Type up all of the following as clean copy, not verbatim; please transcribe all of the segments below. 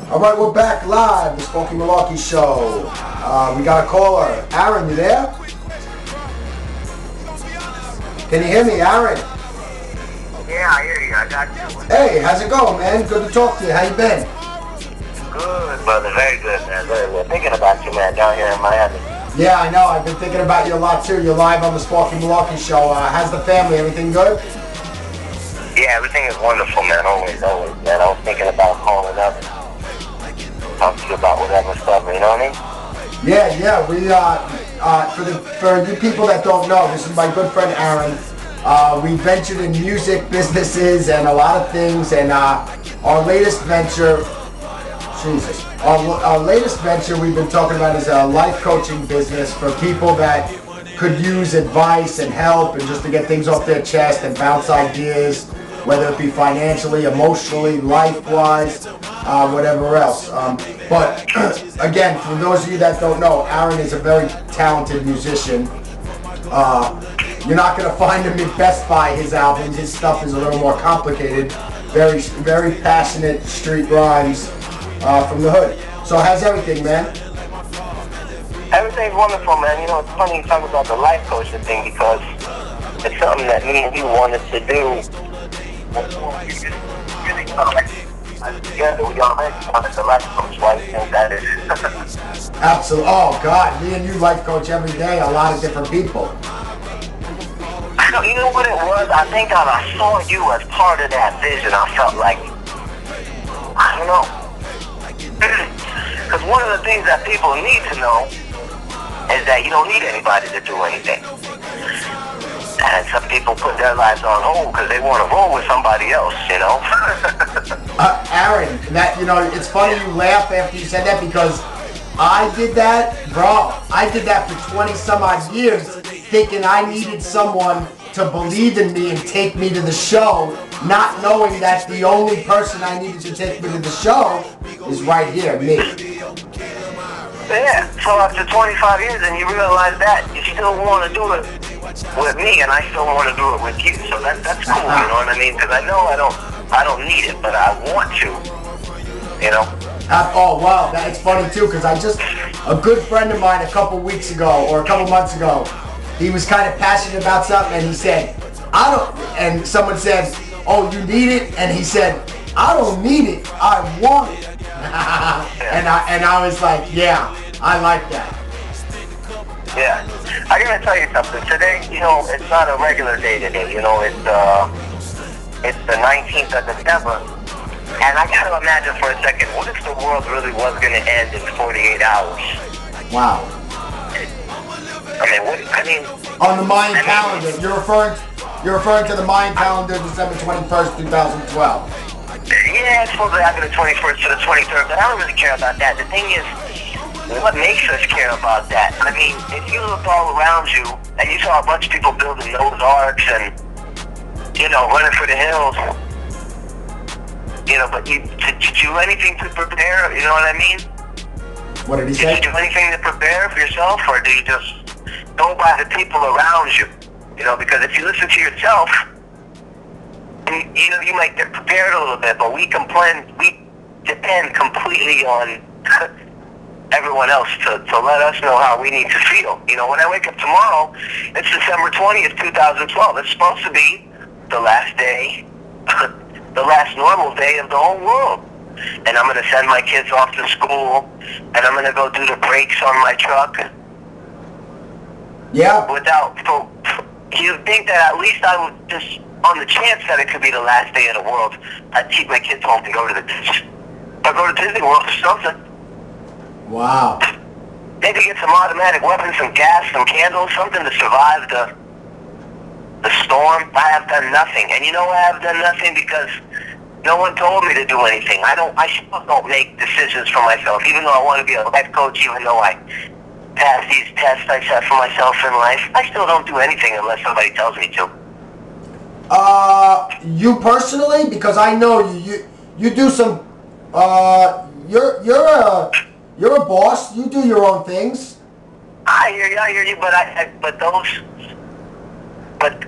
All right, we're back live, the Sparky Milarky Show. We got a caller. Aaron, you there? Can you hear me, Aaron? Yeah, I hear you. I got you. Hey, how's it going, man? Good to talk to you. How you been? Good, brother. Very good, man. Very good. Thinking about you, man, down here in Miami. Yeah, I know. I've been thinking about you a lot, too. You're live on the Sparky Milarky Show. How's the family? Everything good? Yeah, everything is wonderful, man. Always, always, man. I was thinking about calling up and talk to you about whatever stuff, you know what I mean? Yeah. We for you people that don't know, this is my good friend Aaron. We ventured in music businesses and a lot of things, and our latest venture, our latest venture we've been talking about is a life coaching business for people that could use advice and help and just to get things off their chest and bounce ideas, whether it be financially, emotionally, life-wise, whatever else. But again, for those of you that don't know, Aaron is a very talented musician. You're not going to find him at Best Buy, his albums. His stuff is a little more complicated. Very, very passionate street rhymes from the hood. So how's everything, man? Everything's wonderful, man. You know, it's funny you talk about the life coaching thing because it's something that me and you wanted to do. Together, we already wanted the life coach. Why do you think that is? Absolutely. Oh, God. Me and you life coach every day, a lot of different people. You know what it was? I think that I saw you as part of that vision. I felt like, I don't know. Because one of the things that people need to know is that you don't need anybody to do anything. And some people put their lives on hold because they want to roll with somebody else, you know? Aaron, it's funny you laugh after you said that because I did that, bro. I did that for 20 some odd years thinking I needed someone to believe in me and take me to the show, not knowing that the only person I needed to take me to the show is right here, me. Yeah, so after 25 years and you realize that, you still want to do it with me and I still want to do it with you. So that's cool, you know what I mean? Because I know I don't need it, but I want to, you know? Oh, wow, that's funny too, because a good friend of mine a couple weeks ago, or a couple months ago, he was kind of passionate about something, and he said, and someone said, oh, you need it? And he said, I don't need it, I want it. and I was like, yeah, I like that. Yeah. I gotta tell you something. Today, you know, it's not a regular day today, you know, it's the 19th of December. And I gotta imagine for a second, what if the world really was gonna end in 48 hours? Wow. I mean, on the Mayan calendar, you're referring to the Mayan calendar, December 21st, 2012. Yeah, it's supposed to happen the 21st to the 23rd, but I don't really care about that. The thing is, what makes us care about that? I mean, if you looked all around you and you saw a bunch of people building Noah's Arks and, you know, running for the hills, you know, but did you do anything to prepare? You know what I mean? What did he say? Did you do anything to prepare for yourself, or do you just go by the people around you? You know, because if you listen to yourself, you know, you might get prepared a little bit, but we depend completely on everyone else to let us know how we need to feel. You know, when I wake up tomorrow, it's December 20th, 2012. It's supposed to be the last day, the last normal day of the whole world. And I'm going to send my kids off to school, and I'm going to go do the brakes on my truck. Yeah. You'd think that at least I would just, on the chance that it could be the last day of the world, I'd keep my kids home and go to the beach. Or go to Disney World or something. Wow. Maybe get some automatic weapons, some gas, some candles, something to survive the storm. I have done nothing. And you know why I've done nothing? Because no one told me to do anything. I still don't make decisions for myself, even though I want to be a life coach, even though I pass these tests I set for myself in life. I still don't do anything unless somebody tells me to. You personally? Because I know you do some, you're a boss. You do your own things. I hear you, but But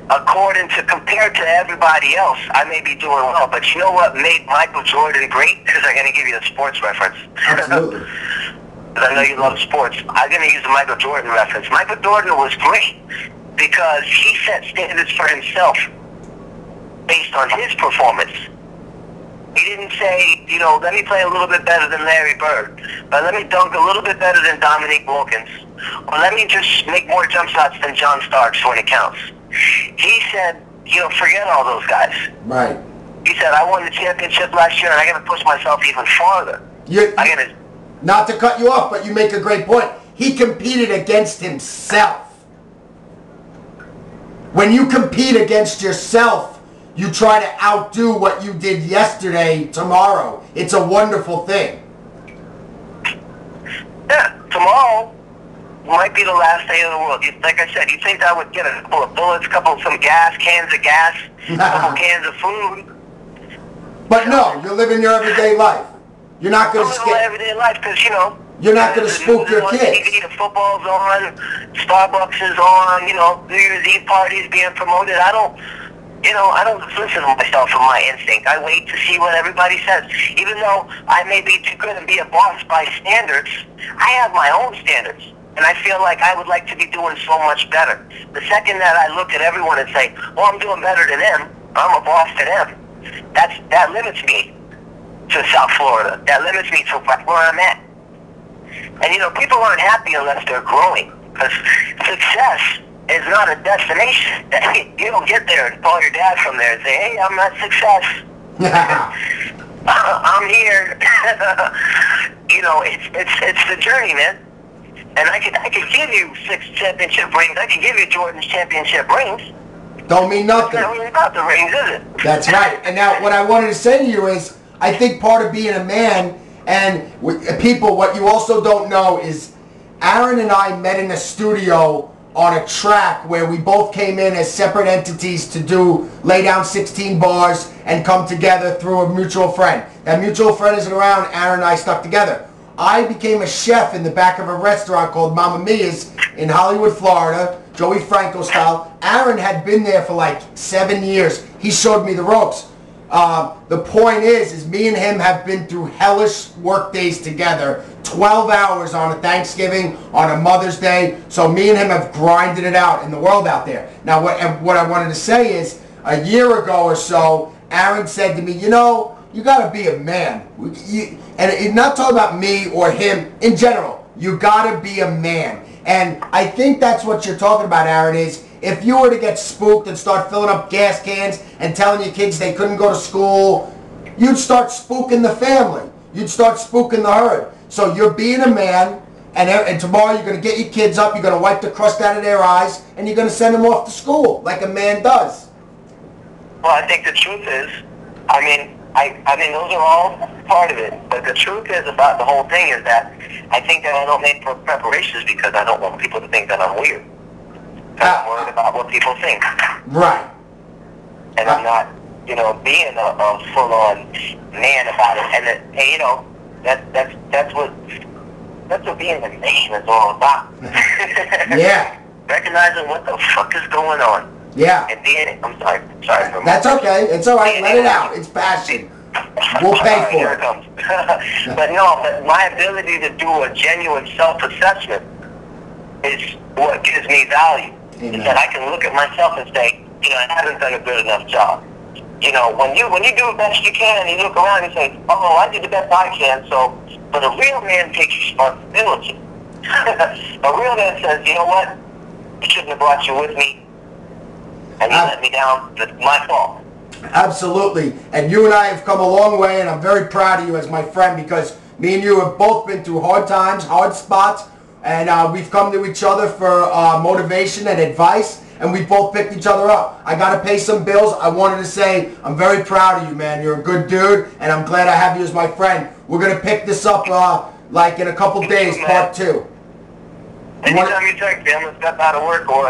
compared to everybody else, I may be doing well. But you know what made Michael Jordan great? Because I'm going to give you a sports reference. Absolutely. I know you love sports. I'm going to use the Michael Jordan reference. Michael Jordan was great because he set standards for himself based on his performance. He didn't say, you know, let me play a little bit better than Larry Bird, but let me dunk a little bit better than Dominique Wilkins, or let me just make more jump shots than John Starks when it counts. He said, you know, forget all those guys. Right. He said, I won the championship last year, and I got to push myself even farther. Not to cut you off, but you make a great point. He competed against himself. When you compete against yourself, you try to outdo what you did yesterday tomorrow. It's a wonderful thing. Yeah, tomorrow might be the last day of the world. Like I said, you think I would get a couple of bullets, some gas, cans of gas, a couple cans of food. But no, you're living your everyday life. You're not going to skip everyday life because, you know, you're not going to spook your kids. TV, the football's on, Starbucks is on, you know, New Year's Eve parties being promoted. I don't listen to myself and my instinct. I wait to see what everybody says. Even though I may be too good and be a boss by standards, I have my own standards. And I feel like I would like to be doing so much better. The second that I look at everyone and say, well, I'm doing better than them, I'm a boss to them, that limits me to South Florida. That limits me to where I'm at. And, you know, people aren't happy unless they're growing. Because success is not a destination. You don't get there and call your dad from there and say, hey, I'm not success. I'm here. You know, it's the journey, man. And I could give you 6 championship rings. I could give you Jordan's championship rings. Don't mean nothing. It's not really about the rings, is it? That's right. And now what I wanted to say to you is, I think part of being a man, and people, what you also don't know is Aaron and I met in a studio on a track where we both came in as separate entities to lay down 16 bars and come together through a mutual friend. That mutual friend isn't around. Aaron and I stuck together. I became a chef in the back of a restaurant called Mamma Mia's in Hollywood, Florida, Joey Franco style. Aaron had been there for like 7 years. He showed me the ropes. The point is me and him have been through hellish work days together, 12 hours on a Thanksgiving, on a Mother's Day. So me and him have grinded it out in the world out there. Now what I wanted to say is, a year ago or so, Aaron said to me, you know, you got to be a man. And not talking about me or him, in general, you got to be a man. And I think that's what you're talking about, Aaron, is if you were to get spooked and start filling up gas cans and telling your kids they couldn't go to school, you'd start spooking the family. You'd start spooking the herd. So you're being a man, and tomorrow you're going to get your kids up, you're going to wipe the crust out of their eyes, and you're going to send them off to school like a man does. Well, I think the truth is, I mean, those are all part of it. But the truth is about the whole thing is that I think that I don't make preparations because I don't want people to think that I'm weird. I'm worried about what people think. Right. And I'm not, you know, being a full-on man about it. And you know, that's what being a man is all about. Yeah. Recognizing what the fuck is going on. Yeah. And being, I'm sorry. That's okay. It's all right. Let it out. It's passion. We'll pay for it. But no, my ability to do a genuine self-assessment is what gives me value. Amen. Is that I can look at myself and say, you know, I haven't done a good enough job. You know, when you do the best you can, and you look around and say, oh, I did the best I can. So, but a real man takes responsibility. A real man says, you know what? I shouldn't have brought you with me, and you let me down. That's my fault. Absolutely. And you and I have come a long way, and I'm very proud of you as my friend, because me and you have both been through hard times, hard spots, and we've come to each other for motivation and advice, and we both picked each other up. I got to pay some bills. I wanted to say I'm very proud of you, man. You're a good dude, and I'm glad I have you as my friend. We're going to pick this up like in a couple days, part 2. Anytime you text me, I'm going to step out of work or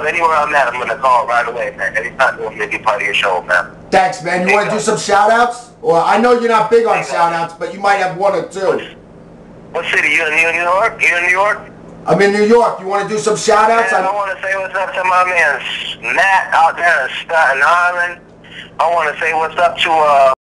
anywhere I'm at, I'm going to call right away, man. Anytime you want me to be part of your show, man. Thanks, man. You want to do some shout-outs? Or I know you're not big on shout-outs, but you might have 1 or 2. What city? You in New York? You in New York? I'm in New York. You want to do some shout-outs? I want to say what's up to my man Matt out there in Staten Island. I want to say what's up to